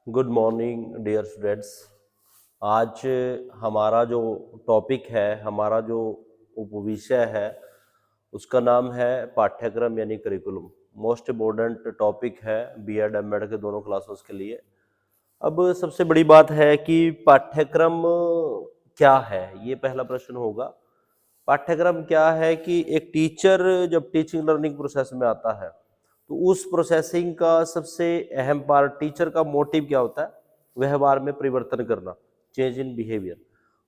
Good morning dear students. आज हमारा जो टॉपिक है, हमारा जो उपविषय है, उसका नाम है पाठ्यक्रम यानी करिकुलम। मोस्ट इम्पोर्टेंट टॉपिक है बीएड एमएड के दोनों क्लासेस के लिए। अब सबसे बड़ी बात है कि पाठ्यक्रम क्या है, ये पहला प्रश्न होगा। पाठ्यक्रम क्या है कि एक टीचर जब टीचिंग लर्निंग प्रोसेस में आता है तो उस प्रोसेसिंग का सबसे अहम पार्ट, टीचर का मोटिव क्या होता है? व्यवहार में परिवर्तन करना, चेंज इन बिहेवियर।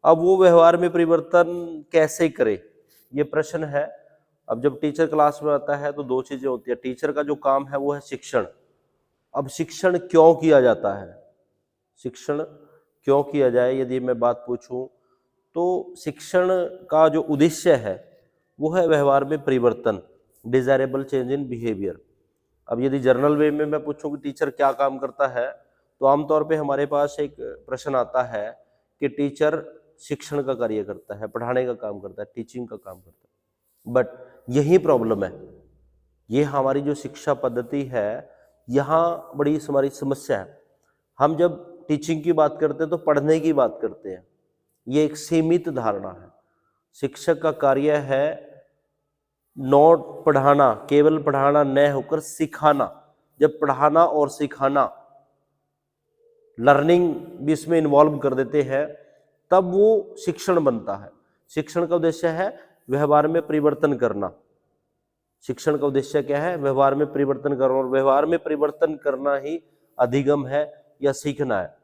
अब वो व्यवहार में परिवर्तन कैसे करे, ये प्रश्न है। अब जब टीचर क्लास में आता है तो दो चीजें होती है। टीचर का जो काम है वो है शिक्षण। अब शिक्षण क्यों किया जाता है, शिक्षण क्यों किया जाए, यदि मैं बात पूछूं तो शिक्षण का जो उद्देश्य है वो है व्यवहार में परिवर्तन, डिजायरेबल चेंज इन बिहेवियर। अब यदि जर्नल वे में मैं पूछूं कि टीचर क्या काम करता है, तो आमतौर पे हमारे पास एक प्रश्न आता है कि टीचर शिक्षण का कार्य करता है, पढ़ाने का काम करता है, टीचिंग का काम करता है। बट यही प्रॉब्लम है, ये हमारी जो शिक्षा पद्धति है, यहाँ बड़ी हमारी समस्या है। हम जब टीचिंग की बात करते हैं तो पढ़ने की बात करते हैं, ये एक सीमित धारणा है। शिक्षक का कार्य है नोट पढ़ाना, केवल पढ़ाना न होकर सिखाना। जब पढ़ाना और सिखाना, लर्निंग भी इसमें इन्वॉल्व कर देते हैं, तब वो शिक्षण बनता है। शिक्षण का उद्देश्य है व्यवहार में परिवर्तन करना। शिक्षण का उद्देश्य क्या है? व्यवहार में परिवर्तन करना, और व्यवहार में परिवर्तन करना ही अधिगम है या सीखना है।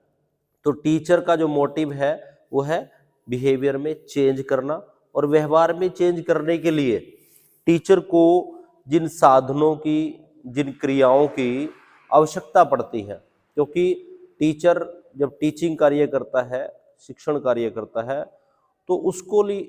तो टीचर का जो मोटिव है वो है बिहेवियर में चेंज करना, और व्यवहार में चेंज करने के लिए टीचर को जिन साधनों की, जिन क्रियाओं की आवश्यकता पड़ती है, क्योंकि टीचर जब टीचिंग कार्य करता है, शिक्षण कार्य करता है, तो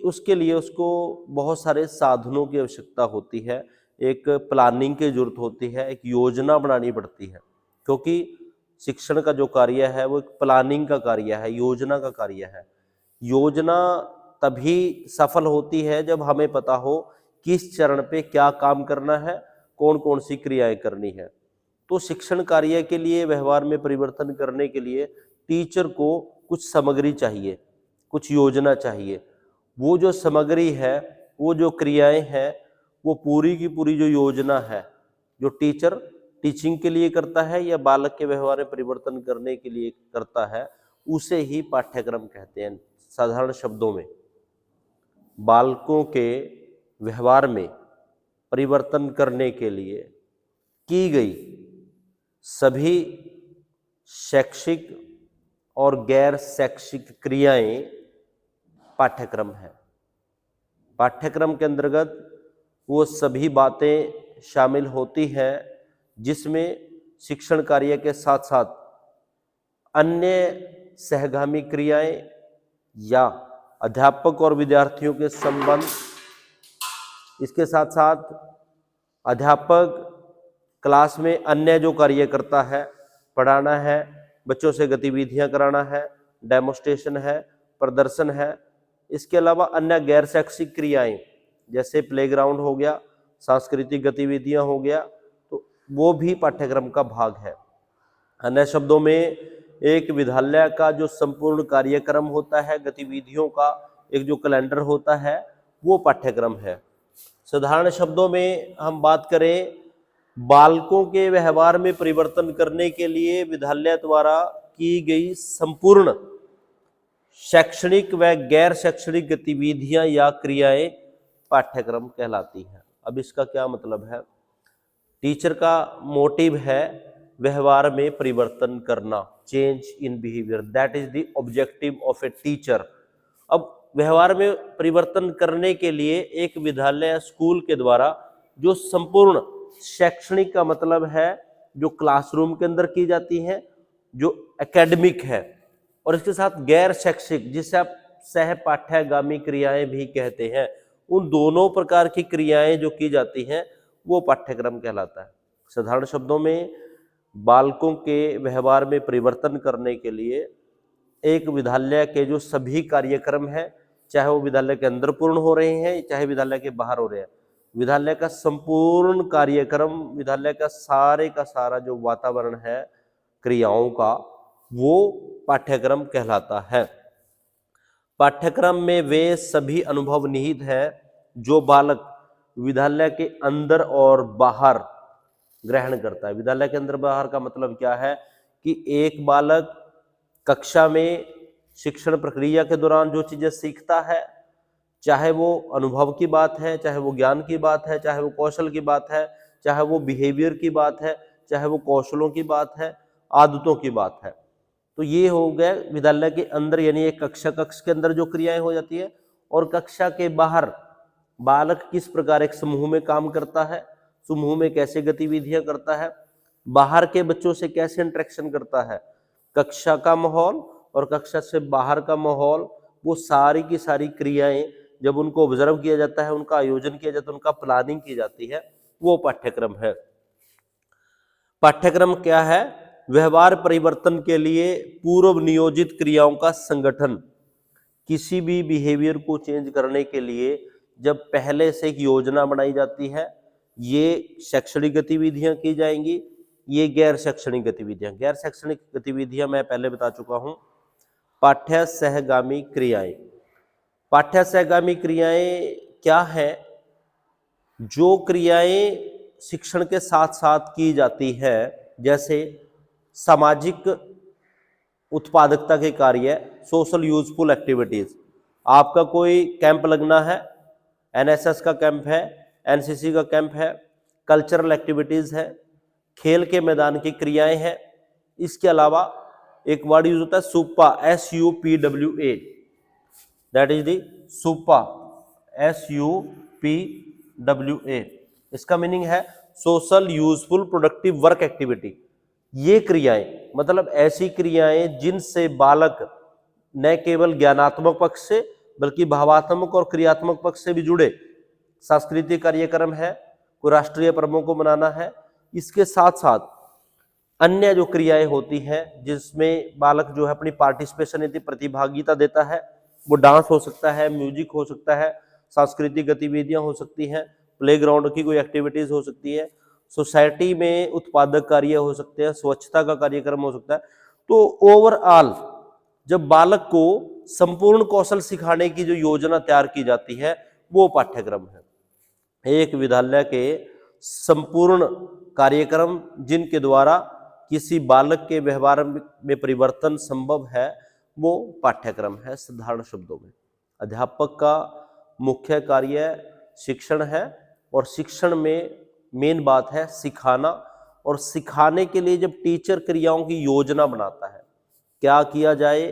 उसके लिए उसको बहुत सारे साधनों की आवश्यकता होती है। एक प्लानिंग की जरूरत होती है, एक योजना बनानी पड़ती है, क्योंकि शिक्षण का जो कार्य है वो एक प्लानिंग का कार्य है, योजना का कार्य है। योजना तभी सफल होती है जब हमें पता हो किस चरण पे क्या काम करना है, कौन कौन सी क्रियाएं करनी है। तो शिक्षण कार्य के लिए, व्यवहार में परिवर्तन करने के लिए टीचर को कुछ सामग्री चाहिए, कुछ योजना चाहिए। वो जो सामग्री है, वो जो क्रियाएं हैं, वो पूरी की पूरी जो योजना है, जो टीचर टीचिंग के लिए करता है या बालक के व्यवहार में परिवर्तन करने के लिए करता है, उसे ही पाठ्यक्रम कहते हैं। साधारण शब्दों में, बालकों के व्यवहार में परिवर्तन करने के लिए की गई सभी शैक्षिक और गैर शैक्षिक क्रियाएं पाठ्यक्रम है। पाठ्यक्रम के अंतर्गत वो सभी बातें शामिल होती हैं जिसमें शिक्षण कार्य के साथ साथ अन्य सहगामी क्रियाएं या अध्यापक और विद्यार्थियों के संबंध, इसके साथ साथ अध्यापक क्लास में अन्य जो कार्य करता है, पढ़ाना है, बच्चों से गतिविधियां कराना है, डेमोस्ट्रेशन है, प्रदर्शन है। इसके अलावा अन्य गैर शैक्षिक क्रियाएं जैसे प्लेग्राउंड हो गया, सांस्कृतिक गतिविधियां हो गया, तो वो भी पाठ्यक्रम का भाग है। अन्य शब्दों में, एक विद्यालय का जो संपूर्ण कार्यक्रम होता है, गतिविधियों का एक जो कैलेंडर होता है, वो पाठ्यक्रम है। साधारण शब्दों में हम बात करें, बालकों के व्यवहार में परिवर्तन करने के लिए विद्यालय द्वारा की गई संपूर्ण शैक्षणिक व गैर शैक्षणिक गतिविधियां या क्रियाएं पाठ्यक्रम कहलाती हैं। अब इसका क्या मतलब है? टीचर का मोटिव है व्यवहार में परिवर्तन करना, change in behaviour, that is the objective of a teacher. अब व्यवहार में परिवर्तन करने के लिए एक विद्यालय, स्कूल के द्वारा जो संपूर्ण शैक्षणिक का मतलब है जो क्लासरूम के अंदर की जाती है, जो एकेडमिक है, और इसके साथ गैर शैक्षिक जिसे आप सह पाठ्यगामी क्रियाएं भी कहते हैं, उन दोनों प्रकार की क्रियाएं जो की जाती हैं वो पाठ्यक्रम कहलाता है। साधारण शब्दों में, बालकों के व्यवहार में परिवर्तन करने के लिए एक विद्यालय के जो सभी कार्यक्रम हैं, चाहे वो विद्यालय के अंदर पूर्ण हो रहे हैं चाहे विद्यालय के बाहर हो रहे हैं, विद्यालय का संपूर्ण कार्यक्रम, विद्यालय का सारा जो वातावरण है क्रियाओं का, वो पाठ्यक्रम कहलाता है। पाठ्यक्रम में वे सभी अनुभव निहित हैं जो बालक विद्यालय के अंदर और बाहर ग्रहण करता है। विद्यालय के अंदर बाहर का मतलब क्या है कि एक बालक कक्षा में शिक्षण प्रक्रिया के दौरान जो चीजें सीखता है, चाहे वो अनुभव की बात है, चाहे वो ज्ञान की बात है, चाहे वो कौशल की बात है, चाहे वो बिहेवियर की बात है, चाहे वो कौशलों की बात है, आदतों की बात है, तो ये हो गया विद्यालय के अंदर, यानी एक कक्ष के अंदर जो क्रियाएं हो जाती है। और कक्षा के बाहर बालक किस प्रकार एक समूह में काम करता है, समूह में कैसे गतिविधियां करता है, बाहर के बच्चों से कैसे इंटरेक्शन करता है, कक्षा का माहौल और कक्षा से बाहर का माहौल, वो सारी की सारी क्रियाएं जब उनको ऑब्जर्व किया जाता है, उनका आयोजन किया जाता है, उनका प्लानिंग की जाती है, वो पाठ्यक्रम है। पाठ्यक्रम क्या है? व्यवहार परिवर्तन के लिए पूर्व नियोजित क्रियाओं का संगठन। किसी भी बिहेवियर को चेंज करने के लिए जब पहले से एक योजना बनाई जाती है, ये शैक्षणिक गतिविधियां की जाएंगी, ये गैर शैक्षणिक गतिविधियां। गैर शैक्षणिक गतिविधियां मैं पहले बता चुका हूं। पाठ्य सहगामी क्रियाएं। पाठ्य सहगामी क्रियाएं क्या है? जो क्रियाएं शिक्षण के साथ साथ की जाती है, जैसे सामाजिक उत्पादकता के कार्य, सोशल यूजफुल एक्टिविटीज। आपका कोई कैंप लगना है, एनएसएस का कैंप है, एनसीसी का कैंप है, कल्चरल एक्टिविटीज है, खेल के मैदान की क्रियाएं हैं। इसके अलावा एक वर्ड यूज होता है सुपा, SUPWA, that is the Supa, SUPWA। इसका मीनिंग है social useful productive work activity. ये क्रियाएं मतलब ऐसी क्रियाएं जिनसे बालक न केवल ज्ञानात्मक पक्ष से बल्कि भावात्मक और क्रियात्मक पक्ष से भी जुड़े। सांस्कृतिक कार्यक्रम है, कोई राष्ट्रीय पर्वों को मनाना है, इसके साथ साथ अन्य जो क्रियाएं होती हैं जिसमें बालक जो है अपनी पार्टिसिपेशन यानी प्रतिभागिता देता है, वो डांस हो सकता है, म्यूजिक हो सकता है, सांस्कृतिक गतिविधियां हो सकती हैं, प्लेग्राउंड की कोई एक्टिविटीज हो सकती है, सोसाइटी में उत्पादक कार्य हो सकते हैं, स्वच्छता का कार्यक्रम हो सकता है। तो ओवरऑल जब बालक को संपूर्ण कौशल सिखाने की जो योजना तैयार की जाती है, वो पाठ्यक्रम है। एक विद्यालय के संपूर्ण कार्यक्रम जिनके द्वारा किसी बालक के व्यवहार में परिवर्तन संभव है, वो पाठ्यक्रम है। साधारण शब्दों में अध्यापक का मुख्य कार्य शिक्षण है, और शिक्षण में मेन बात है सिखाना। और सिखाने के लिए जब टीचर क्रियाओं की योजना बनाता है, क्या किया जाए,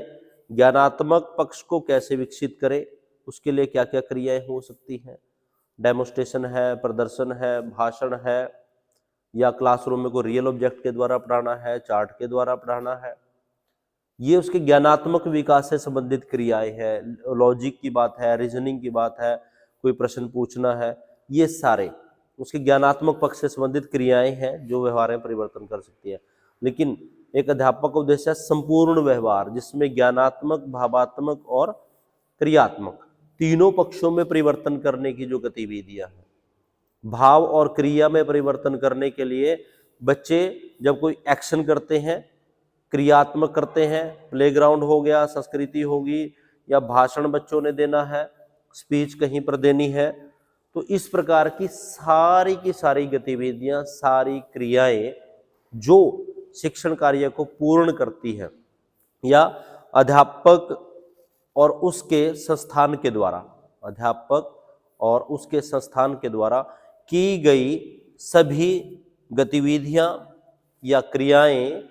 ज्ञानात्मक पक्ष को कैसे विकसित करे, उसके लिए क्या क्या क्रियाएं हो सकती हैं, डेमोस्ट्रेशन है, प्रदर्शन है, भाषण है, या क्लासरूम में कोई रियल ऑब्जेक्ट के द्वारा पढ़ाना है, चार्ट के द्वारा पढ़ाना है, ये उसके ज्ञानात्मक विकास से संबंधित क्रियाएं हैं। लॉजिक की बात है, रीजनिंग की बात है, कोई प्रश्न पूछना है, ये सारे उसके ज्ञानात्मक पक्ष से संबंधित क्रियाएं हैं जो व्यवहार में परिवर्तन कर सकती है। लेकिन एक अध्यापक का उद्देश्य है संपूर्ण व्यवहार, जिसमें ज्ञानात्मक, भावात्मक और क्रियात्मक तीनों पक्षों में परिवर्तन करने की जो गतिविधियां हैं। भाव और क्रिया में परिवर्तन करने के लिए बच्चे जब कोई एक्शन करते हैं, क्रियात्मक करते हैं, प्लेग्राउंड हो गया, संस्कृति होगी, या भाषण बच्चों ने देना है, स्पीच कहीं पर देनी है, तो इस प्रकार की सारी गतिविधियां, सारी क्रियाएं जो शिक्षण कार्य को पूर्ण करती है, या अध्यापक और उसके संस्थान के द्वारा, अध्यापक और उसके संस्थान के द्वारा की गई सभी गतिविधियां या क्रियाएं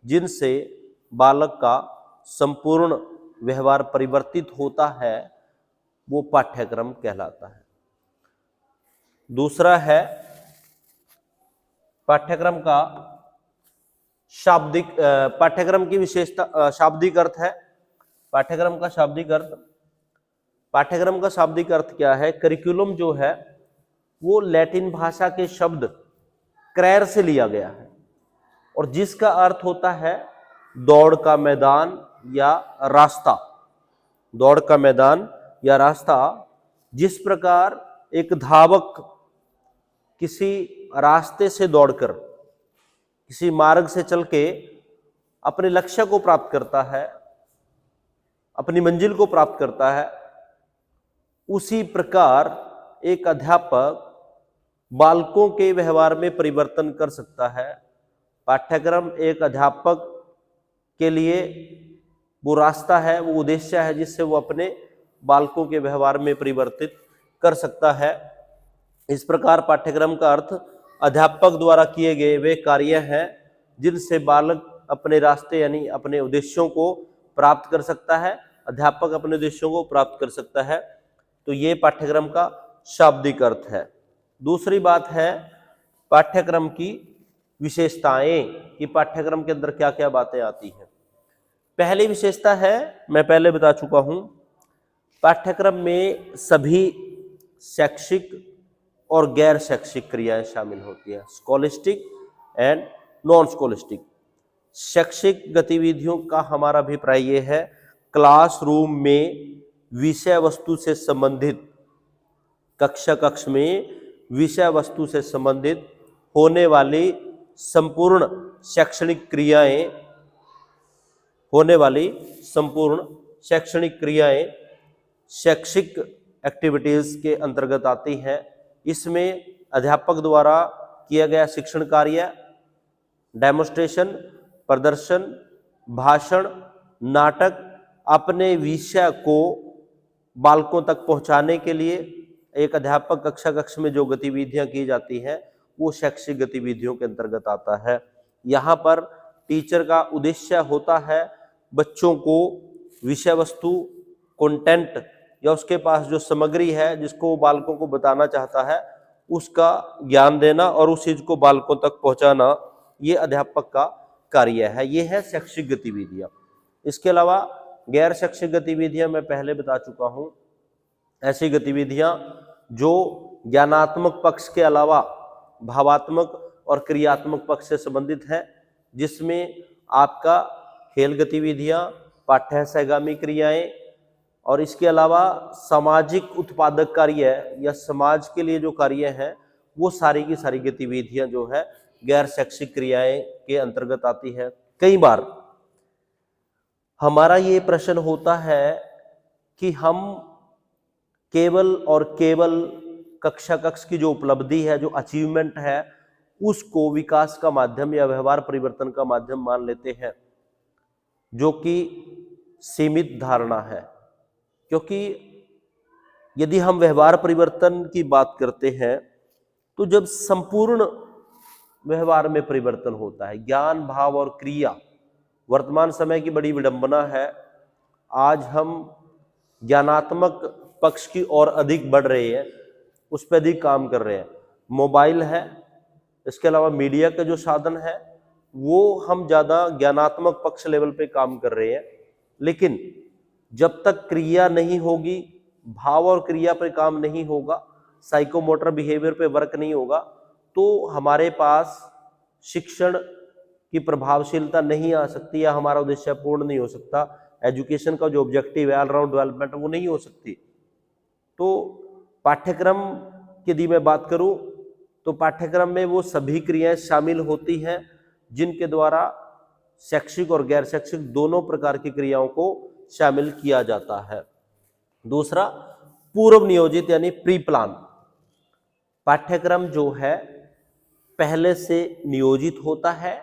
जिनसे बालक का संपूर्ण व्यवहार परिवर्तित होता है, वो पाठ्यक्रम कहलाता है। दूसरा है पाठ्यक्रम का शाब्दिक, पाठ्यक्रम की विशेषता शाब्दिक अर्थ है। पाठ्यक्रम का शाब्दिक अर्थ, पाठ्यक्रम का शाब्दिक अर्थ क्या है? करिकुलम जो है वो लैटिन भाषा के शब्द क्रैर से लिया गया है, और जिसका अर्थ होता है दौड़ का मैदान या रास्ता। दौड़ का मैदान या रास्ता, जिस प्रकार एक धावक किसी रास्ते से दौड़कर, किसी मार्ग से चल के अपने लक्ष्य को प्राप्त करता है, अपनी मंजिल को प्राप्त करता है, उसी प्रकार एक अध्यापक बालकों के व्यवहार में परिवर्तन कर सकता है। पाठ्यक्रम एक अध्यापक के लिए वो रास्ता है, वो उद्देश्य है जिससे वो अपने बालकों के व्यवहार में परिवर्तित कर सकता है। इस प्रकार पाठ्यक्रम का अर्थ अध्यापक द्वारा किए गए वे कार्य हैं जिनसे बालक अपने रास्ते यानी अपने उद्देश्यों को प्राप्त कर सकता है, अध्यापक अपने उद्देश्यों को प्राप्त कर सकता है। तो ये पाठ्यक्रम का शाब्दिक अर्थ है। दूसरी बात है पाठ्यक्रम की विशेषताएं, कि पाठ्यक्रम के अंदर क्या क्या बातें आती हैं। पहली विशेषता है, मैं पहले बता चुका हूं, पाठ्यक्रम में सभी शैक्षिक और गैर शैक्षिक क्रियाएं शामिल होती हैं, स्कॉलिस्टिक एंड नॉन स्कॉलिस्टिक। शैक्षिक गतिविधियों का हमारा अभिप्राय ये है, क्लासरूम में विषय वस्तु से संबंधित, कक्ष में विषय वस्तु से संबंधित होने वाली संपूर्ण शैक्षणिक क्रियाएं, शैक्षिक एक्टिविटीज के अंतर्गत आती हैं। इसमें अध्यापक द्वारा किया गया शिक्षण कार्य, डेमोन्स्ट्रेशन, प्रदर्शन, भाषण, नाटक, अपने विषय को बालकों तक पहुंचाने के लिए एक अध्यापक कक्ष में जो गतिविधियां की जाती हैं वो शैक्षिक गतिविधियों के अंतर्गत आता है। यहाँ पर टीचर का उद्देश्य होता है बच्चों को विषय वस्तु, कंटेंट या उसके पास जो सामग्री है जिसको वो बालकों को बताना चाहता है उसका ज्ञान देना और उस चीज को बालकों तक पहुंचाना, ये अध्यापक का कार्य है। ये है शैक्षिक गतिविधियां। इसके अलावा गैर शैक्षिक गतिविधियां मैं पहले बता चुका हूं, ऐसी गतिविधियां जो ज्ञानात्मक पक्ष के अलावा भावात्मक और क्रियात्मक पक्ष से संबंधित है, जिसमें आपका खेल गतिविधियां, पाठ्य सहगामी क्रियाएं और इसके अलावा सामाजिक उत्पादक कार्य या समाज के लिए जो कार्य हैं वो सारी की सारी गतिविधियां जो है गैर शैक्षिक क्रियाएं के अंतर्गत आती है। कई बार हमारा ये प्रश्न होता है कि हम केवल और केवल कक्ष की जो उपलब्धि है, जो अचीवमेंट है, उसको विकास का माध्यम या व्यवहार परिवर्तन का माध्यम मान लेते हैं, जो कि सीमित धारणा है। क्योंकि यदि हम व्यवहार परिवर्तन की बात करते हैं तो जब संपूर्ण व्यवहार में परिवर्तन होता है, ज्ञान, भाव और क्रिया, वर्तमान समय की बड़ी विडंबना है, आज हम ज्ञानात्मक पक्ष की ओर अधिक बढ़ रहे हैं, उस पर अधिक काम कर रहे हैं। मोबाइल है, इसके अलावा मीडिया के जो साधन है वो हम ज़्यादा ज्ञानात्मक पक्ष लेवल पे काम कर रहे हैं। लेकिन जब तक क्रिया नहीं होगी, भाव और क्रिया पर काम नहीं होगा, साइकोमोटर बिहेवियर पे वर्क नहीं होगा, तो हमारे पास शिक्षण की प्रभावशीलता नहीं आ सकती या हमारा उद्देश्य पूर्ण नहीं हो सकता। एजुकेशन का जो ऑब्जेक्टिव है, ऑलराउंड डेवलपमेंट, वो नहीं हो सकती। तो पाठ्यक्रम की यदि मैं बात करूं तो पाठ्यक्रम में वो सभी क्रियाएं शामिल होती हैं जिनके द्वारा शैक्षिक और गैर शैक्षिक दोनों प्रकार की क्रियाओं को शामिल किया जाता है। दूसरा, पूर्व नियोजित यानी प्री प्लान। पाठ्यक्रम जो है पहले से नियोजित होता है,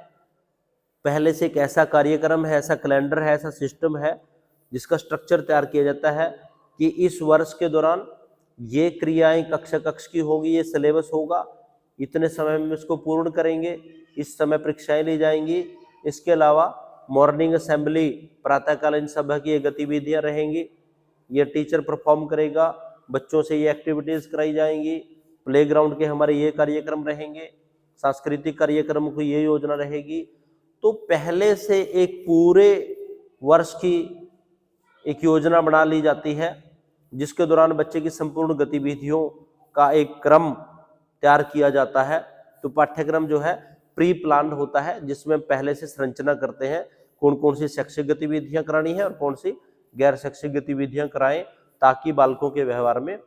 पहले से एक ऐसा कार्यक्रम है, ऐसा कैलेंडर है, ऐसा सिस्टम है जिसका स्ट्रक्चर तैयार किया जाता है कि इस वर्ष के दौरान ये क्रियाएं कक्ष की होगी, ये सिलेबस होगा, इतने समय में इसको पूर्ण करेंगे, इस समय परीक्षाएं ली जाएंगी। इसके अलावा मॉर्निंग असेंबली, प्रातःकालीन सभा की ये गतिविधियां रहेंगी, ये टीचर परफॉर्म करेगा, बच्चों से ये एक्टिविटीज कराई जाएंगी, प्लेग्राउंड के हमारे ये कार्यक्रम रहेंगे, सांस्कृतिक कार्यक्रम की ये योजना रहेगी। तो पहले से एक पूरे वर्ष की एक योजना बना ली जाती है जिसके दौरान बच्चे की संपूर्ण गतिविधियों का एक क्रम तैयार किया जाता है। तो पाठ्यक्रम जो है प्री प्लान्ड होता है, जिसमें पहले से संरचना करते हैं कौन कौन सी शैक्षिक गतिविधियां करानी है और कौन सी गैर शैक्षिक गतिविधियां कराएं, ताकि बालकों के व्यवहार में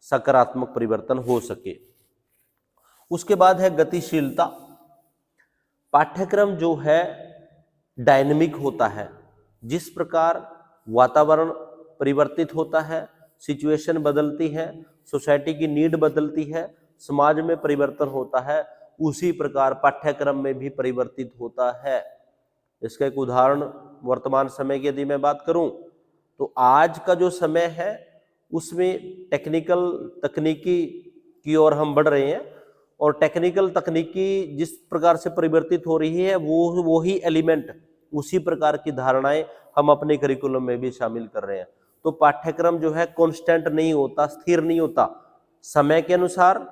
सकारात्मक परिवर्तन हो सके। उसके बाद है गतिशीलता। पाठ्यक्रम जो है डायनेमिक होता है। जिस प्रकार वातावरण परिवर्तित होता है, सिचुएशन बदलती है, सोसाइटी की नीड बदलती है, समाज में परिवर्तन होता है, उसी प्रकार पाठ्यक्रम में भी परिवर्तित होता है। इसका एक उदाहरण वर्तमान समय की यदि मैं बात करूं तो आज का जो समय है उसमें तकनीकी की ओर हम बढ़ रहे हैं, और टेक्निकल तकनीकी जिस प्रकार से परिवर्तित हो रही है वो ही एलिमेंट, उसी प्रकार की धारणाएं हम अपने करिकुलम में भी शामिल कर रहे हैं। तो पाठ्यक्रम जो है कांस्टेंट नहीं होता, स्थिर नहीं होता। समय के अनुसार,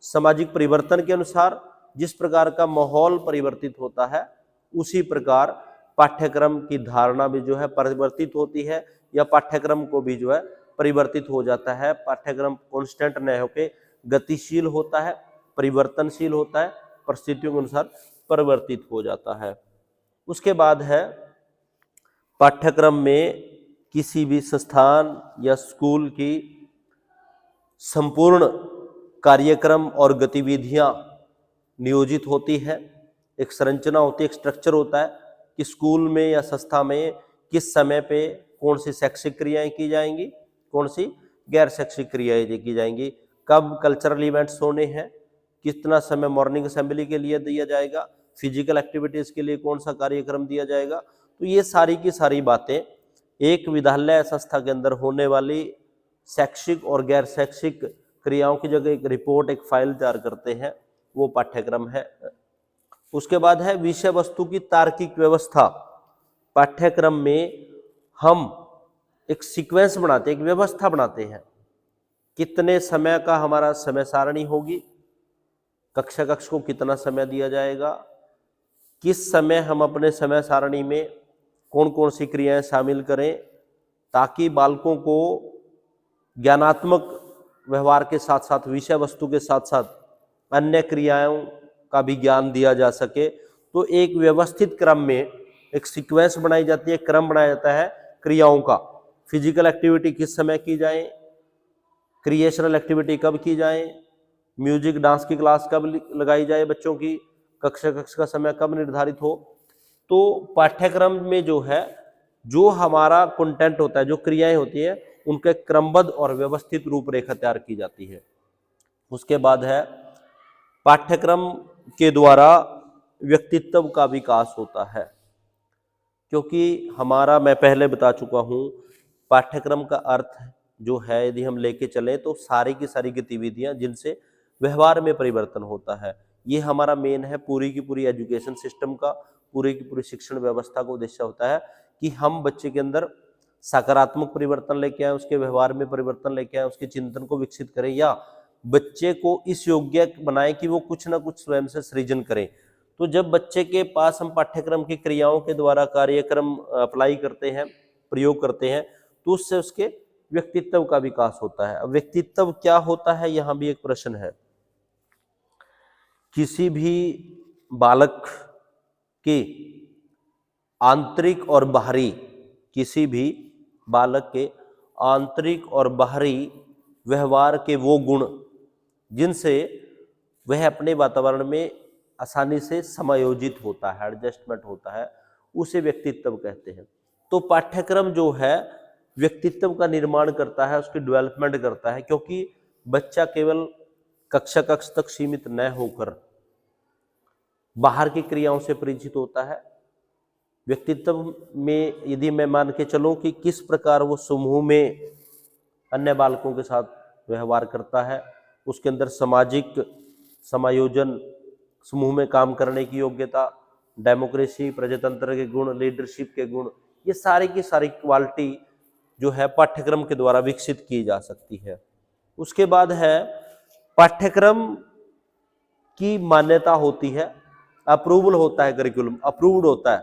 सामाजिक परिवर्तन के अनुसार जिस प्रकार का माहौल परिवर्तित होता है उसी प्रकार पाठ्यक्रम की धारणा भी जो है परिवर्तित होती है, या पाठ्यक्रम को भी जो है परिवर्तित हो जाता है। पाठ्यक्रम कांस्टेंट न होकर गतिशील होता है, परिवर्तनशील होता है, परिस्थितियों के अनुसार परिवर्तित हो जाता है। उसके बाद है पाठ्यक्रम में किसी भी संस्थान या स्कूल की संपूर्ण कार्यक्रम और गतिविधियां नियोजित होती है। एक संरचना होती है, एक स्ट्रक्चर होता है कि स्कूल में या संस्था में किस समय पे कौन सी शैक्षिक क्रियाएं की जाएंगी, कौन सी गैर शैक्षिक क्रियाएं की जाएंगी, कब कल्चरल इवेंट्स होने हैं, कितना समय मॉर्निंग असेंबली के लिए दिया जाएगा, फिजिकल एक्टिविटीज के लिए कौन सा कार्यक्रम दिया जाएगा। तो ये सारी की सारी बातें एक विद्यालय संस्था के अंदर होने वाली शैक्षिक और गैर शैक्षिक क्रियाओं की जगह एक रिपोर्ट, एक फाइल तैयार करते हैं, वो पाठ्यक्रम है। उसके बाद है विषय वस्तु की तार्किक व्यवस्था। पाठ्यक्रम में हम एक सीक्वेंस बनाते हैं, एक व्यवस्था बनाते हैं, कितने समय का हमारा समय सारणी होगी, कक्षा को कितना समय दिया जाएगा, किस समय हम अपने समय सारणी में कौन कौन सी क्रियाएं शामिल करें, ताकि बालकों को ज्ञानात्मक व्यवहार के साथ साथ विषय वस्तु के साथ साथ अन्य क्रियाओं का भी ज्ञान दिया जा सके। तो एक व्यवस्थित क्रम में एक सीक्वेंस बनाई जाती है, क्रम बनाया जाता है क्रियाओं का। फिजिकल एक्टिविटी किस समय की जाए, क्रिएशनल एक्टिविटी कब की जाए, म्यूजिक डांस की क्लास कब लगाई जाए बच्चों की, कक्षा का समय कब निर्धारित हो। तो पाठ्यक्रम में जो है, जो हमारा कंटेंट होता है, जो क्रियाएं होती है, उनके क्रमबद्ध और व्यवस्थित रूपरेखा तैयार की जाती है। उसके बाद है पाठ्यक्रम के द्वारा व्यक्तित्व का विकास होता है, क्योंकि हमारा, मैं पहले बता चुका हूं, पाठ्यक्रम का अर्थ जो है यदि हम लेके चलें तो सारी की सारी गतिविधियां जिनसे व्यवहार में परिवर्तन होता है, ये हमारा मेन है। पूरी की पूरी एजुकेशन सिस्टम का, पूरी की पूरी शिक्षण व्यवस्था का उद्देश्य होता है कि हम बच्चे के अंदर सकारात्मक परिवर्तन लेके आए, उसके व्यवहार में परिवर्तन लेके आए, उसके चिंतन को विकसित करें, या बच्चे को इस योग्य बनाएं कि वो कुछ ना कुछ स्वयं से सृजन करें। तो जब बच्चे के पास हम पाठ्यक्रम की क्रियाओं के द्वारा कार्यक्रम अप्लाई करते हैं, प्रयोग करते हैं, तो उससे उसके व्यक्तित्व का विकास होता है। अब व्यक्तित्व क्या होता है, यहां भी एक प्रश्न है। किसी भी बालक के आंतरिक और बाहरी, किसी भी बालक के आंतरिक और बाहरी व्यवहार के वो गुण जिनसे वह अपने वातावरण में आसानी से समायोजित होता है, एडजस्टमेंट होता है, उसे व्यक्तित्व कहते हैं। तो पाठ्यक्रम जो है व्यक्तित्व का निर्माण करता है, उसकी डेवलपमेंट करता है, क्योंकि बच्चा केवल कक्षा तक सीमित न होकर बाहर की क्रियाओं से परिचित होता है। व्यक्तित्व में यदि मैं मान के चलूं कि किस प्रकार वो समूह में अन्य बालकों के साथ व्यवहार करता है, उसके अंदर सामाजिक समायोजन, समूह में काम करने की योग्यता, डेमोक्रेसी, प्रजातंत्र के गुण, लीडरशिप के गुण, ये सारी की सारी क्वालिटी जो है पाठ्यक्रम के द्वारा विकसित की जा सकती है। उसके बाद है पाठ्यक्रम की मान्यता होती है, अप्रूवल होता है, करिकुलम अप्रूव्ड होता है,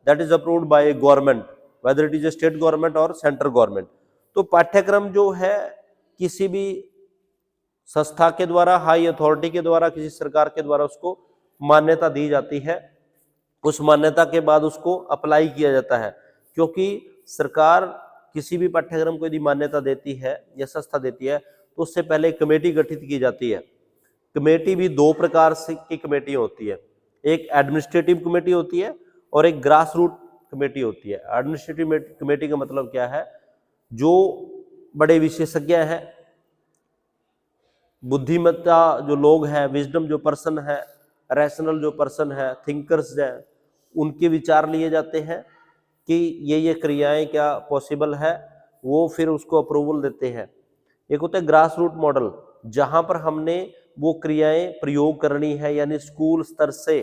that is approved by government, whether it is a state government और सेंट्रल गवर्नमेंट। तो पाठ्यक्रम जो है किसी भी संस्था के द्वारा, हाई अथॉरिटी के द्वारा, किसी सरकार के द्वारा उसको मान्यता दी जाती है। उस मान्यता के बाद उसको अप्लाई किया जाता है, क्योंकि सरकार किसी भी पाठ्यक्रम को यदि मान्यता देती है या संस्था देती है तो उससे पहले कमेटी गठित की जाती है। कमेटी भी दो प्रकार से की कमेटी होती है, एक एडमिनिस्ट्रेटिव कमेटी होती है और एक ग्रास रूट कमेटी होती है। एडमिनिस्ट्रेटिव कमेटी का मतलब क्या है, जो बड़े विशेषज्ञ हैं, बुद्धिमत्ता जो लोग हैं, विजडम जो पर्सन है, रैशनल जो पर्सन है, थिंकर्स हैं, उनके विचार लिए जाते हैं कि ये क्रियाएं क्या पॉसिबल है, वो फिर उसको अप्रूवल देते हैं। एक होता है ग्रास रूट मॉडल, जहां पर हमने वो क्रियाएं प्रयोग करनी है, यानी स्कूल स्तर से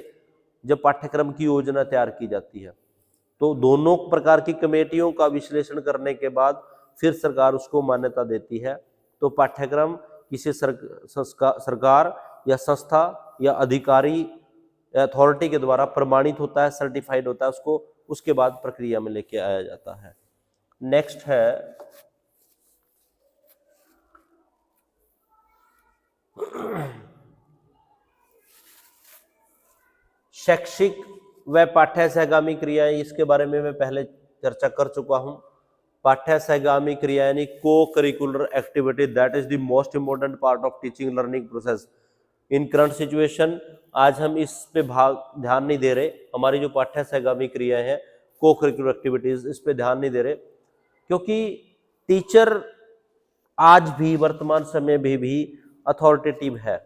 जब पाठ्यक्रम की योजना तैयार की जाती है, तो दोनों प्रकार की कमेटियों का विश्लेषण करने के बाद फिर सरकार उसको मान्यता देती है। तो पाठ्यक्रम किसी सरकार या संस्था या अधिकारी अथॉरिटी के द्वारा प्रमाणित होता है, सर्टिफाइड होता है, उसको उसके बाद प्रक्रिया में लेके आया जाता है। नेक्स्ट है शैक्षिक व पाठ्य सहगामी क्रियाएं। इसके बारे में मैं पहले चर्चा कर चुका हूं। पाठ्य सहगामी क्रिया यानी को curricular activity, that is the most important part of teaching learning process in current situation. आज हम इस पे ध्यान नहीं दे रहे। हमारी जो पाठ्य सहगामी क्रिया है, को करिकुलर एक्टिविटीज, इस पे ध्यान नहीं दे रहे, क्योंकि टीचर आज भी वर्तमान समय में भी अथॉरिटेटिव है।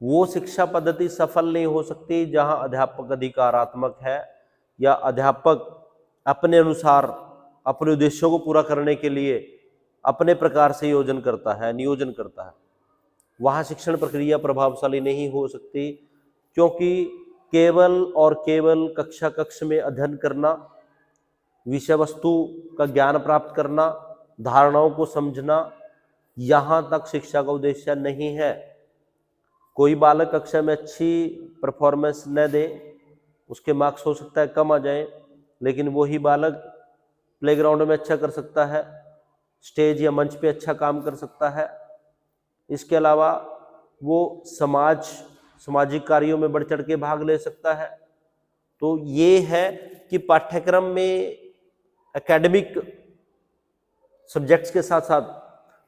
वो शिक्षा पद्धति सफल नहीं हो सकती जहां अध्यापक अधिकारात्मक है या अध्यापक अपने अनुसार अपने उद्देश्यों को पूरा करने के लिए अपने प्रकार से नियोजन करता है। वहां शिक्षण प्रक्रिया प्रभावशाली नहीं हो सकती, क्योंकि केवल और केवल कक्ष में अध्ययन करना, विषय वस्तु का ज्ञान प्राप्त करना, धारणाओं को समझना, यहां तक शिक्षा का उद्देश्य नहीं है। कोई बालक कक्षा में अच्छी परफॉर्मेंस न दे, उसके मार्क्स हो सकता है कम आ जाए, लेकिन वही बालक प्लेग्राउंड में अच्छा कर सकता है, स्टेज या मंच पे अच्छा काम कर सकता है। इसके अलावा वो सामाजिक कार्यों में बढ़ चढ़ के भाग ले सकता है। तो ये है कि पाठ्यक्रम में एकेडमिक सब्जेक्ट्स के साथ साथ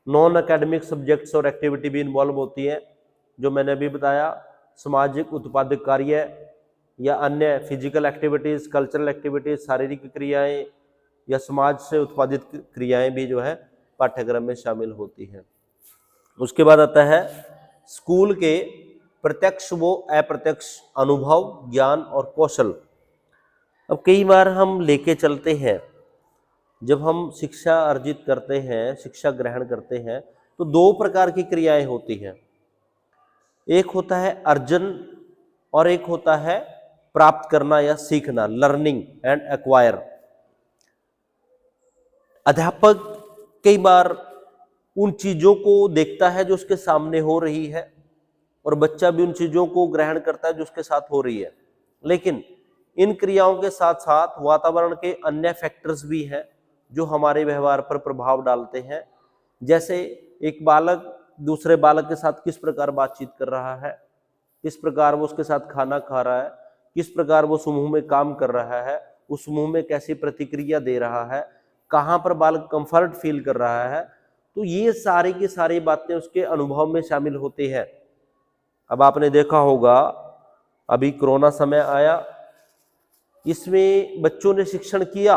नॉन एकेडमिक सब्जेक्ट्स और एक्टिविटी भी इन्वॉल्व होती है, जो मैंने अभी बताया। सामाजिक उत्पादक कार्य या अन्य फिजिकल एक्टिविटीज, कल्चरल एक्टिविटीज, शारीरिक क्रियाएं या समाज से उत्पादित क्रियाएं भी जो है पाठ्यक्रम में शामिल होती हैं। उसके बाद आता है स्कूल के प्रत्यक्ष व अप्रत्यक्ष अनुभव, ज्ञान और कौशल। अब कई बार हम लेके चलते हैं, जब हम शिक्षा अर्जित करते हैं, शिक्षा ग्रहण करते हैं, तो दो प्रकार की क्रियाएं होती हैं। एक होता है अर्जन और एक होता है प्राप्त करना या सीखना, लर्निंग एंड एक्वायर। अध्यापक कई बार उन चीजों को देखता है जो उसके सामने हो रही है, और बच्चा भी उन चीजों को ग्रहण करता है जो उसके साथ हो रही है। लेकिन इन क्रियाओं के साथ साथ वातावरण के अन्य फैक्टर्स भी हैं जो हमारे व्यवहार पर प्रभाव डालते हैं। जैसे एक बालक दूसरे बालक के साथ किस प्रकार बातचीत कर रहा है, किस प्रकार वो उसके साथ खाना खा रहा है, किस प्रकार वो समूह में काम कर रहा है, उस समूह में कैसी प्रतिक्रिया दे रहा है, कहाँ पर बालक कंफर्ट फील कर रहा है। तो ये सारी की सारी बातें उसके अनुभव में शामिल होती है। अब आपने देखा होगा, अभी कोरोना समय आया, इसमें बच्चों ने शिक्षण किया,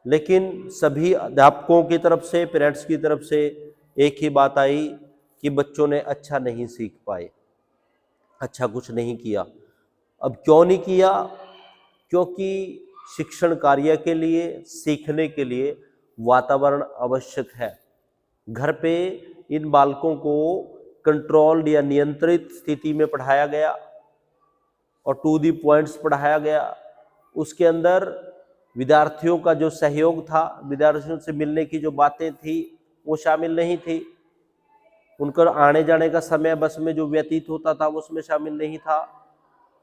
लेकिन सभी अध्यापकों की तरफ से, पेरेंट्स की तरफ से एक ही बात आई कि बच्चों ने अच्छा नहीं सीख पाए, अच्छा कुछ नहीं किया। अब क्यों नहीं किया? क्योंकि शिक्षण कार्य के लिए, सीखने के लिए वातावरण आवश्यक है। घर पे इन बालकों को कंट्रोल्ड या नियंत्रित स्थिति में पढ़ाया गया और टू दी पॉइंट्स पढ़ाया गया। उसके अंदर विद्यार्थियों का जो सहयोग था, विद्यार्थियों से मिलने की जो बातें थी, वो शामिल नहीं थी। उनका आने जाने का समय बस में जो व्यतीत होता था वो उसमें शामिल नहीं था।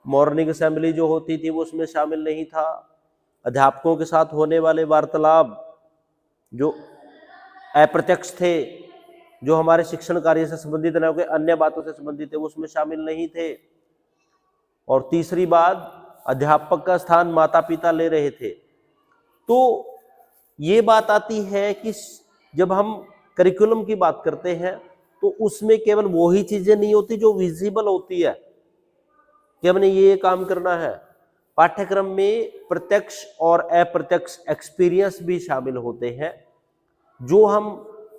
मॉर्निंग असेंबली जो होती थी वो उसमें शामिल नहीं था। अध्यापकों के साथ होने वाले वार्तालाप जो अप्रत्यक्ष थे, जो हमारे शिक्षण कार्य से संबंधित न होकर अन्य बातों से संबंधित थे, वो उसमें शामिल नहीं थे। और तीसरी बात, अध्यापक का स्थान माता पिता ले रहे थे। तो ये बात आती है कि जब हम करिकुलम की बात करते हैं तो उसमें केवल वही चीजें नहीं होती जो विजिबल होती है कि हमने ये काम करना है, पाठ्यक्रम में प्रत्यक्ष और अप्रत्यक्ष एक्सपीरियंस भी शामिल होते हैं, जो हम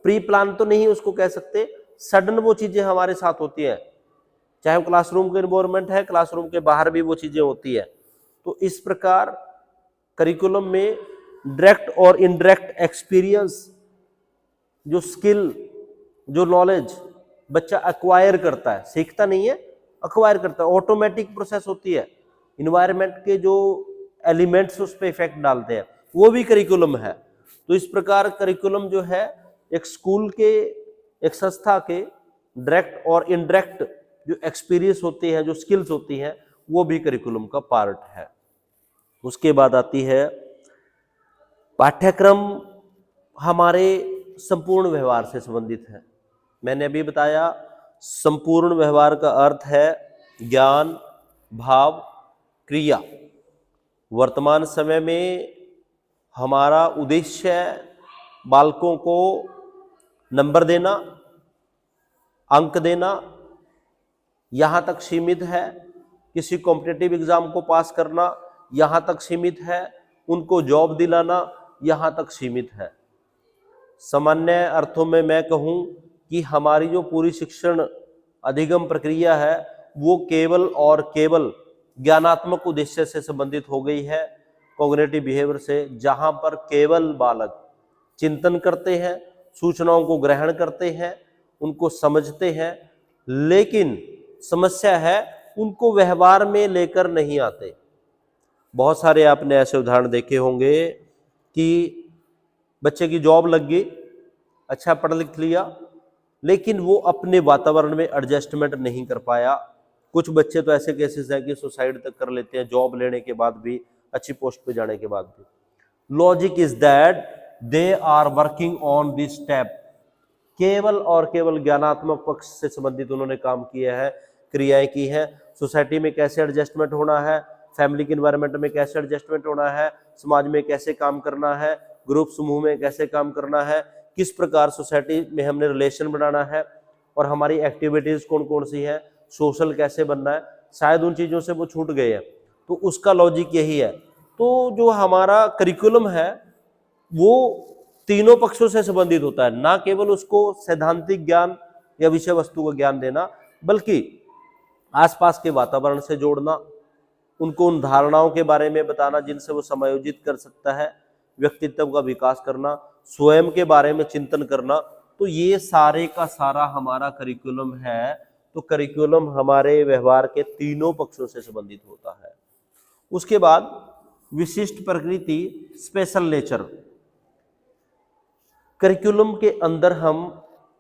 प्री प्लान तो नहीं उसको कह सकते, सडन वो चीजें हमारे साथ होती हैं, चाहे वो क्लासरूम के एनवायरनमेंट है, क्लासरूम के बाहर भी वो चीजें होती है। तो इस प्रकार करिकुलम में डायरेक्ट और इनडायरेक्ट एक्सपीरियंस, जो स्किल, जो नॉलेज बच्चा एक्वायर करता है, सीखता नहीं है, एक्वायर करता है, ऑटोमेटिक प्रोसेस होती है। इन्वायरमेंट के जो एलिमेंट्स उस पर इफेक्ट डालते हैं, वो भी करिकुलम है। तो इस प्रकार करिकुलम जो है एक स्कूल के, एक संस्था के डायरेक्ट और इनडायरेक्ट जो एक्सपीरियंस होते हैं, जो स्किल्स होती हैं, वो भी करिकुलम का पार्ट है। उसके बाद आती है पाठ्यक्रम हमारे संपूर्ण व्यवहार से संबंधित है। मैंने अभी बताया संपूर्ण व्यवहार का अर्थ है ज्ञान, भाव, क्रिया। वर्तमान समय में हमारा उद्देश्य बालकों को नंबर देना, अंक देना, यहाँ तक सीमित है। किसी कॉम्पिटिटिव एग्जाम को पास करना यहाँ तक सीमित है, उनको जॉब दिलाना यहाँ तक सीमित है। सामान्य अर्थों में मैं कहूँ कि हमारी जो पूरी शिक्षण अधिगम प्रक्रिया है वो केवल और केवल ज्ञानात्मक उद्देश्य से संबंधित हो गई है, कॉग्निटिव बिहेवियर से, जहाँ पर केवल बालक चिंतन करते हैं, सूचनाओं को ग्रहण करते हैं, उनको समझते हैं, लेकिन समस्या है उनको व्यवहार में लेकर नहीं आते। बहुत सारे आपने ऐसे उदाहरण देखे होंगे कि बच्चे की जॉब लग गई, अच्छा पढ़ लिख लिया, लेकिन वो अपने वातावरण में एडजस्टमेंट नहीं कर पाया। कुछ बच्चे तो ऐसे केसेस हैं कि सुसाइड तक कर लेते हैं जॉब लेने के बाद भी, अच्छी पोस्ट पे जाने के बाद भी। Logic is that they are working on this step. केवल और केवल ज्ञानात्मक पक्ष से संबंधित उन्होंने काम किया है, क्रियाएं की हैं। सोसाइटी में कैसे एडजस्टमेंट होना है, फैमिली के एनवायरनमेंट में कैसे एडजस्टमेंट होना है, समाज में कैसे काम करना है, ग्रुप समूह में कैसे काम करना है, किस प्रकार सोसाइटी में हमने रिलेशन बनाना है, और हमारी एक्टिविटीज कौन कौन सी है, सोशल कैसे बनना है, शायद उन चीज़ों से वो छूट गए हैं। तो उसका लॉजिक यही है। तो जो हमारा करिकुलम है वो तीनों पक्षों से संबंधित होता है, ना केवल उसको सैद्धांतिक ज्ञान या विषय वस्तु का ज्ञान देना, बल्कि आसपास के वातावरण से जोड़ना, उनको उन धारणाओं के बारे में बताना जिनसे वो समायोजित कर सकता है, व्यक्तित्व का विकास करना, स्वयं के बारे में चिंतन करना। तो ये सारे का सारा हमारा करिकुलम है। तो करिकुलम हमारे व्यवहार के तीनों पक्षों से संबंधित होता है। उसके बाद विशिष्ट प्रकृति, स्पेशल नेचर। करिकुलम के अंदर हम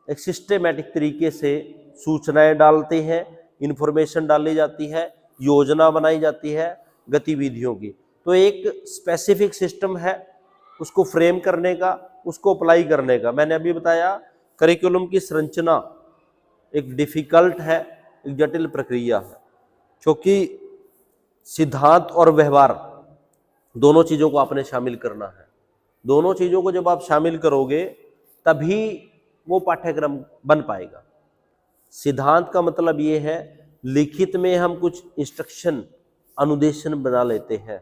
एक सिस्टेमैटिक तरीके से सूचनाएं डालते हैं, इंफॉर्मेशन डाली जाती है, योजना बनाई जाती है गतिविधियों की। तो एक स्पेसिफिक सिस्टम है उसको फ्रेम करने का, उसको अप्लाई करने का। मैंने अभी बताया करिकुलम की संरचना एक डिफिकल्ट है, एक जटिल प्रक्रिया है, क्योंकि सिद्धांत और व्यवहार दोनों चीज़ों को आपने शामिल करना है। दोनों चीज़ों को जब आप शामिल करोगे तभी वो पाठ्यक्रम बन पाएगा। सिद्धांत का मतलब ये है लिखित में हम कुछ इंस्ट्रक्शन, अनुदेशन बना लेते हैं,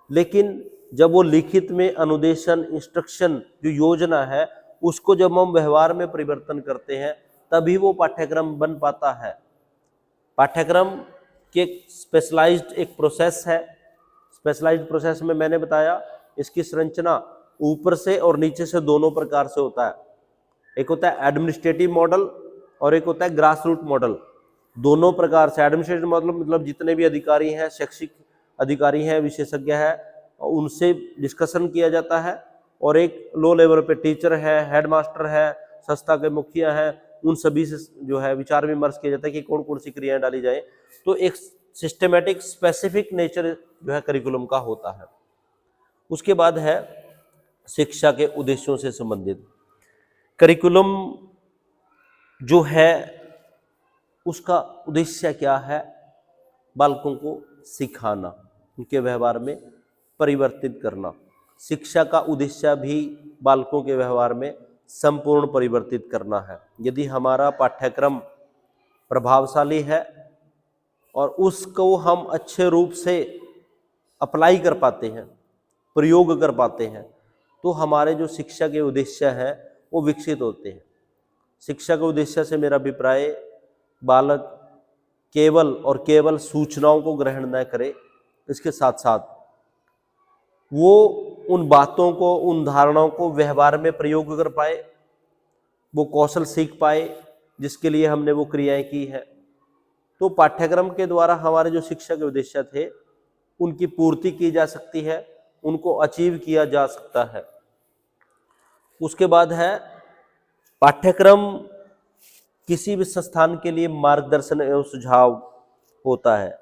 लेकिन जब वो लिखित में अनुदेशन, इंस्ट्रक्शन, जो योजना है, उसको जब हम व्यवहार में परिवर्तन करते हैं तभी वो पाठ्यक्रम बन पाता है। पाठ्यक्रम के स्पेशलाइज्ड एक प्रोसेस है। स्पेशलाइज्ड प्रोसेस में मैंने बताया इसकी संरचना ऊपर से और नीचे से दोनों प्रकार से होता है। एक होता है एडमिनिस्ट्रेटिव मॉडल और एक होता है ग्रास रूट मॉडल। दोनों प्रकार से एडमिनिस्ट्रेटिव मॉडल मतलब जितने भी अधिकारी हैं, शैक्षिक अधिकारी हैं, विशेषज्ञ हैं, उनसे डिस्कशन किया जाता है, और एक लो लेवल पे टीचर है, हेडमास्टर है, संस्था के मुखिया हैं, उन सभी से जो है विचार विमर्श किया जाता है कि कौन कौन सी क्रियाएं डाली जाए। तो एक सिस्टेमेटिक स्पेसिफिक नेचर जो है करिकुलम का होता है। उसके बाद है शिक्षा के उद्देश्यों से संबंधित। करिकुलम जो है उसका उद्देश्य क्या है? बालकों को सिखाना, उनके व्यवहार में परिवर्तित करना। शिक्षा का उद्देश्य भी बालकों के व्यवहार में संपूर्ण परिवर्तित करना है। यदि हमारा पाठ्यक्रम प्रभावशाली है और उसको हम अच्छे रूप से अप्लाई कर पाते हैं, प्रयोग कर पाते हैं, तो हमारे जो शिक्षा के उद्देश्य हैं वो विकसित होते हैं। शिक्षा के उद्देश्य से मेरा अभिप्राय बालक केवल और केवल सूचनाओं को ग्रहण न करे, इसके साथ साथ वो उन बातों को, उन धारणाओं को व्यवहार में प्रयोग कर पाए, वो कौशल सीख पाए जिसके लिए हमने वो क्रियाएं की है। तो पाठ्यक्रम के द्वारा हमारे जो शिक्षा के उद्देश्य थे उनकी पूर्ति की जा सकती है, उनको अचीव किया जा सकता है। उसके बाद है पाठ्यक्रम किसी भी संस्थान के लिए मार्गदर्शन एवं सुझाव होता है,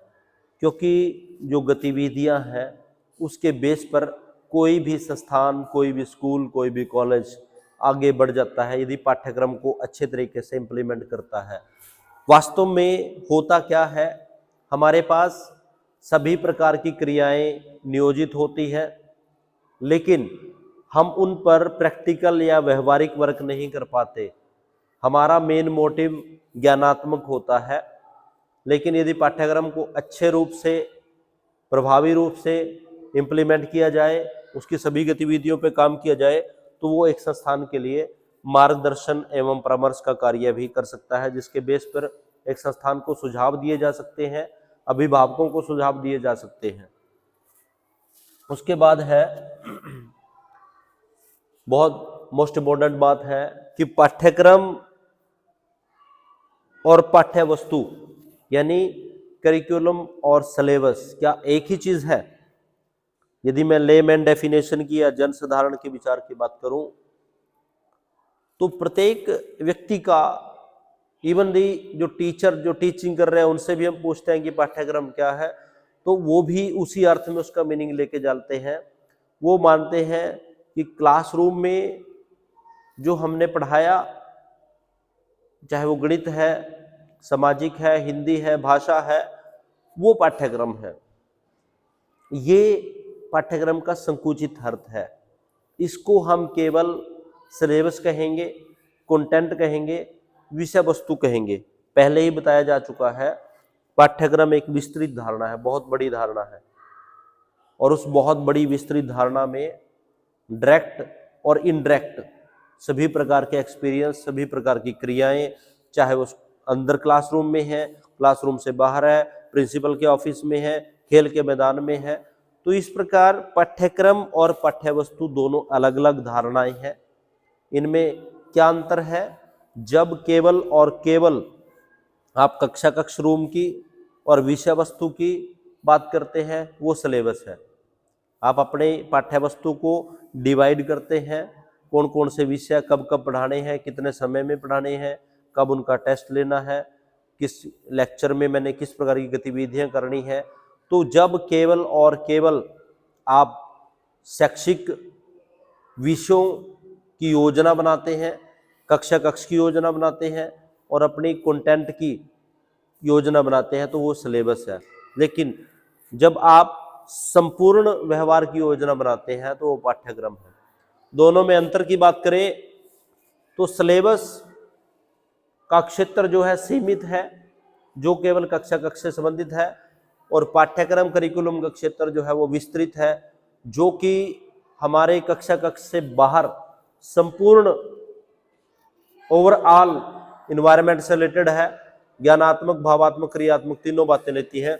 क्योंकि जो गतिविधियां हैं उसके बेस पर कोई भी संस्थान, कोई भी स्कूल, कोई भी कॉलेज आगे बढ़ जाता है यदि पाठ्यक्रम को अच्छे तरीके से इम्प्लीमेंट करता है। वास्तव में होता क्या है, हमारे पास सभी प्रकार की क्रियाएं नियोजित होती है, लेकिन हम उन पर प्रैक्टिकल या व्यवहारिक वर्क नहीं कर पाते। हमारा मेन मोटिव ज्ञानात्मक होता है, लेकिन यदि पाठ्यक्रम को अच्छे रूप से, प्रभावी रूप से इम्प्लीमेंट किया जाए, उसकी सभी गतिविधियों पर काम किया जाए, तो वो एक संस्थान के लिए मार्गदर्शन एवं परामर्श का कार्य भी कर सकता है, जिसके बेस पर एक संस्थान को सुझाव दिए जा सकते हैं, अभिभावकों को सुझाव दिए जा सकते हैं। उसके बाद है बहुत मोस्ट इम्पोर्टेंट बात है कि पाठ्यक्रम और पाठ्य वस्तु यानी करिकुलम और सिलेबस क्या एक ही चीज है? यदि मैं लेमैन डेफिनेशन की या जन साधारण के विचार की बात करूं तो प्रत्येक व्यक्ति का, इवन दी जो टीचर जो टीचिंग कर रहे हैं उनसे भी हम पूछते हैं कि पाठ्यक्रम क्या है, तो वो भी उसी अर्थ में उसका मीनिंग लेके चलते हैं। वो मानते हैं कि क्लासरूम में जो हमने पढ़ाया, चाहे वो गणित है, सामाजिक है, हिंदी है, भाषा है, वो पाठ्यक्रम है। ये पाठ्यक्रम का संकुचित अर्थ है। इसको हम केवल सिलेबस कहेंगे, कंटेंट कहेंगे, विषय वस्तु कहेंगे। पहले ही बताया जा चुका है, पाठ्यक्रम एक विस्तृत धारणा है, बहुत बड़ी धारणा है, और उस बहुत बड़ी विस्तृत धारणा में डायरेक्ट और इनडायरेक्ट सभी प्रकार के एक्सपीरियंस, सभी प्रकार की क्रियाएं, चाहे वो अंदर क्लासरूम में है, क्लासरूम से बाहर है, प्रिंसिपल के ऑफिस में है, खेल के मैदान में है, तो इस प्रकार पाठ्यक्रम और पाठ्यवस्तु दोनों अलग अलग धारणाएं हैं। इनमें क्या अंतर है? जब केवल और केवल आप कक्ष रूम की और विषय वस्तु की बात करते हैं, वो सिलेबस है। आप अपने पाठ्यवस्तु को डिवाइड करते हैं, कौन कौन से विषय कब कब पढ़ाने हैं, कितने समय में पढ़ाने हैं, कब उनका टेस्ट लेना है, किस लेक्चर में मैंने किस प्रकार की गतिविधियां करनी है। तो जब केवल और केवल आप शैक्षिक विषयों की योजना बनाते हैं, कक्ष की योजना बनाते हैं और अपनी कंटेंट की योजना बनाते हैं, तो वो सिलेबस है। लेकिन जब आप संपूर्ण व्यवहार की योजना बनाते हैं तो वो पाठ्यक्रम है। दोनों में अंतर की बात करें तो सिलेबस का क्षेत्र जो है सीमित है, जो केवल कक्षा से संबंधित है, और पाठ्यक्रम करिकुलम का क्षेत्र जो है वो विस्तृत है, जो कि हमारे कक्षा से बाहर संपूर्ण ओवरऑल इन्वायरमेंट से रिलेटेड है, ज्ञानात्मक, भावात्मक, क्रियात्मक तीनों बातें लेती है।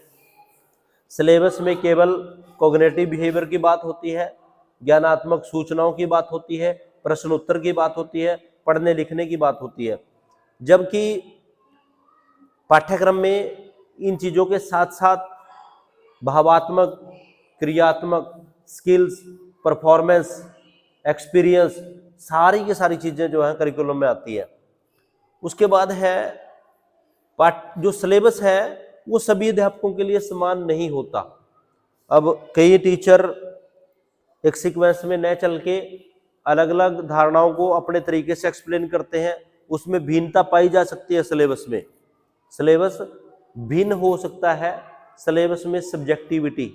सिलेबस में केवल कॉग्निटिव बिहेवियर की बात होती है, ज्ञानात्मक सूचनाओं की बात होती है, प्रश्न उत्तर की बात होती है, पढ़ने लिखने की बात होती है, जबकि पाठ्यक्रम में इन चीज़ों के साथ साथ भावात्मक, क्रियात्मक, स्किल्स, परफॉर्मेंस, एक्सपीरियंस, सारी की सारी चीज़ें जो है करिकुलम में आती है। उसके बाद है जो सिलेबस है वो सभी अध्यापकों के लिए समान नहीं होता। अब कई टीचर एक सीक्वेंस में न चल के अलग अलग धारणाओं को अपने तरीके से एक्सप्लेन करते हैं, उसमें भिन्नता पाई जा सकती है। सिलेबस में सिलेबस भिन्न हो सकता है, सिलेबस में सब्जेक्टिविटी,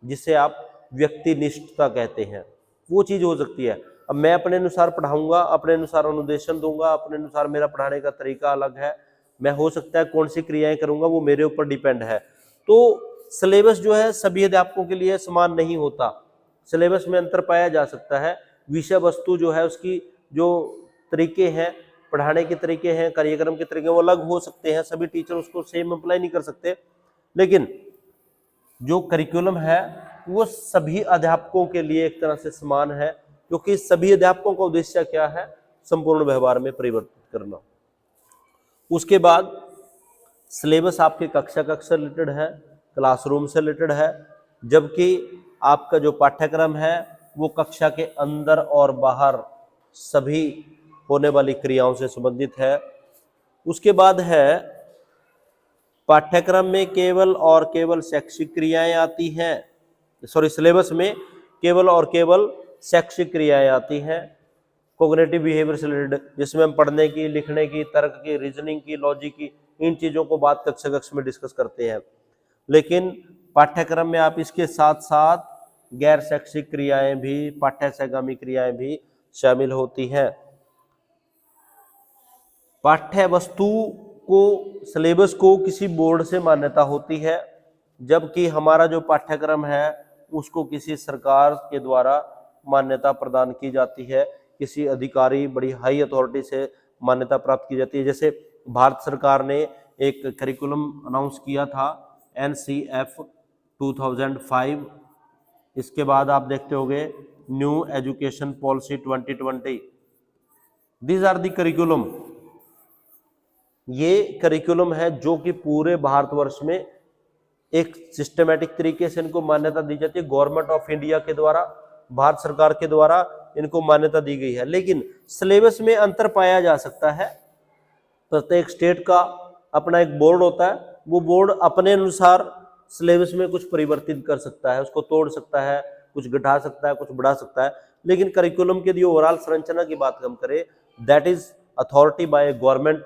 जिसे आप व्यक्तिनिष्ठता कहते हैं, वो चीज़ हो सकती है। अब मैं अपने अनुसार पढ़ाऊंगा, अपने अनुसार अनुदेशन दूंगा, अपने अनुसार मेरा पढ़ाने का तरीका अलग है, मैं हो सकता है कौन सी क्रियाएं करूंगा वो मेरे ऊपर डिपेंड है। तो सिलेबस जो है सभी अध्यापकों के लिए समान नहीं होता, सिलेबस में अंतर पाया जा सकता है। विषय वस्तु जो है उसकी जो तरीके हैं, पढ़ाने के तरीके हैं, कार्यक्रम के तरीके वो अलग हो सकते हैं, सभी टीचर उसको सेम अप्लाई नहीं कर सकते, लेकिन जो करिकुलम है वो सभी अध्यापकों के लिए एक तरह से समान है, क्योंकि सभी अध्यापकों का उद्देश्य क्या है, संपूर्ण व्यवहार में परिवर्तित करना। उसके बाद सिलेबस आपके कक्षा से रिलेटेड है, क्लासरूम से रिलेटेड है, जबकि आपका जो पाठ्यक्रम है वो कक्षा के अंदर और बाहर सभी होने वाली क्रियाओं से संबंधित है। उसके बाद है पाठ्यक्रम में केवल और केवल शैक्षिक क्रियाएं आती हैं, सिलेबस में केवल और केवल शैक्षिक क्रियाएं आती हैं, कोग्निटिव बिहेवियर से रिलेटेड, जिसमें हम पढ़ने की, लिखने की, तर्क की, रीजनिंग की, लॉजिक की, इन चीज़ों को बात कक्षा में डिस्कस करते हैं। लेकिन पाठ्यक्रम में आप इसके साथ साथ गैर शैक्षिक क्रियाएं भी, पाठ्यसहगामी क्रियाएं भी शामिल होती हैं। पाठ्य वस्तु को, सिलेबस को किसी बोर्ड से मान्यता होती है, जबकि हमारा जो पाठ्यक्रम है उसको किसी सरकार के द्वारा मान्यता प्रदान की जाती है, किसी अधिकारी, बड़ी हाई अथॉरिटी से मान्यता प्राप्त की जाती है। जैसे भारत सरकार ने एक करिकुलम अनाउंस किया था, NCF 2005, इसके बाद आप देखते होंगे new education policy 2020। These are the curriculum, ये करिकुलम है जो कि पूरे भारतवर्ष में एक सिस्टमेटिक तरीके से इनको मान्यता दी जाती है। गवर्नमेंट ऑफ इंडिया के द्वारा, भारत सरकार के द्वारा इनको मान्यता दी गई है, लेकिन सिलेबस में अंतर पाया जा सकता है। प्रत्येक स्टेट का अपना एक बोर्ड होता है, वो बोर्ड अपने अनुसार सिलेबस में कुछ परिवर्तित कर सकता है, उसको तोड़ सकता है, कुछ घटा सकता है, कुछ बढ़ा सकता है। लेकिन करिकुलम के लिए ओवरऑल संरचना की बात हम करें, that is authority by government,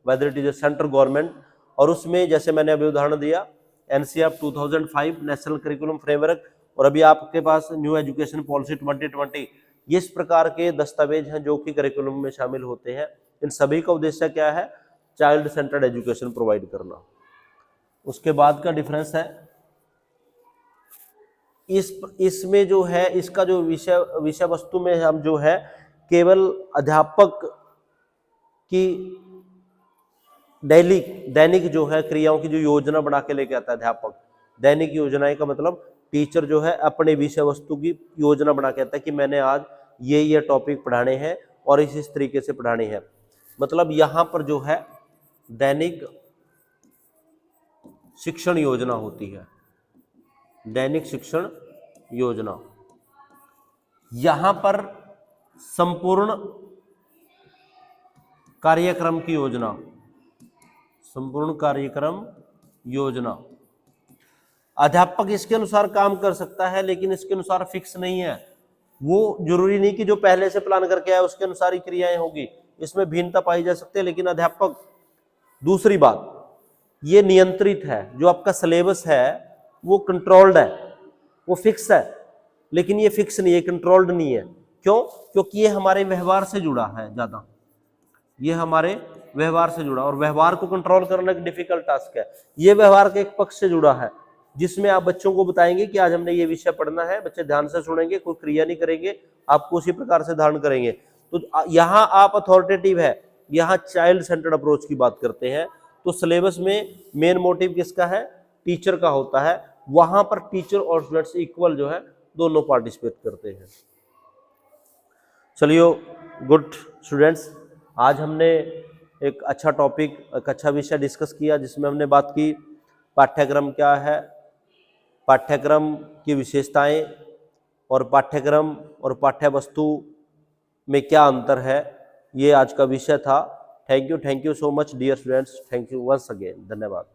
whether it is a central government. और उसमें जैसे मैंने अभी उदाहरण दिया NCF 2005 नेशनल करिकुलम फ्रेमवर्क, और अभी आपके पास न्यू एजुकेशन पॉलिसी 2020, ये इस प्रकार के दस्तावेज हैं जो कि करिकुलम में शामिल होते हैं। इन सभी का उद्देश्य क्या है, चाइल्ड सेंटर्ड एजुकेशन प्रोवाइड करना। उसके बाद का डिफरेंस है इसमें जो है, इसका जो विषय वस्तु में हम जो है केवल अध्यापक की दैनिक जो है क्रियाओं की जो योजना बना के लेके आता है अध्यापक। दैनिक योजनाएं का मतलब टीचर जो है अपने विषय वस्तु की योजना बना के आता है कि मैंने आज ये टॉपिक पढ़ाने हैं और इस तरीके से पढ़ाने हैं। मतलब यहाँ पर जो है दैनिक शिक्षण योजना होती है, दैनिक शिक्षण योजना। यहाँ पर संपूर्ण कार्यक्रम की योजना, संपूर्ण कार्यक्रम योजना। अध्यापक इसके अनुसार काम कर सकता है, लेकिन इसके अनुसार फिक्स नहीं है। वो जरूरी नहीं कि जो पहले से प्लान करके आया उसके अनुसार ही क्रियाएं होगी, इसमें भिन्नता पाई जा सकती है। लेकिन अध्यापक, दूसरी बात, ये नियंत्रित है। जो आपका सिलेबस है वो कंट्रोल्ड है, वो फिक्स है, लेकिन ये फिक्स नहीं है, कंट्रोल्ड नहीं है। क्यों? क्योंकि ये हमारे व्यवहार से जुड़ा है ज्यादा, ये हमारे व्यवहार से जुड़ा, और व्यवहार को कंट्रोल करना एक डिफिकल्ट टास्क है। ये व्यवहार के एक पक्ष से जुड़ा है, जिसमें आप बच्चों को बताएंगे कि आज हमने ये विषय पढ़ना है, बच्चे ध्यान से सुनेंगे, कोई क्रिया नहीं करेंगे, आपको उसी प्रकार से धारण करेंगे। तो यहाँ आप अथॉरिटेटिव है, यहाँ चाइल्ड सेंटर्ड अप्रोच की बात करते हैं। तो सिलेबस में मेन मोटिव किसका है? टीचर का होता है। वहां पर टीचर और स्टूडेंट्स इक्वल जो है दोनों पार्टिसिपेट करते हैं। चलिए गुड स्टूडेंट्स, आज हमने एक अच्छा टॉपिक, एक अच्छा विषय डिस्कस किया, जिसमें हमने बात की पाठ्यक्रम क्या है, पाठ्यक्रम की विशेषताएं, और पाठ्यक्रम और पाठ्य वस्तु में क्या अंतर है। ये आज का विषय था। Thank you so much dear students, thank you once again, धन्यवाद।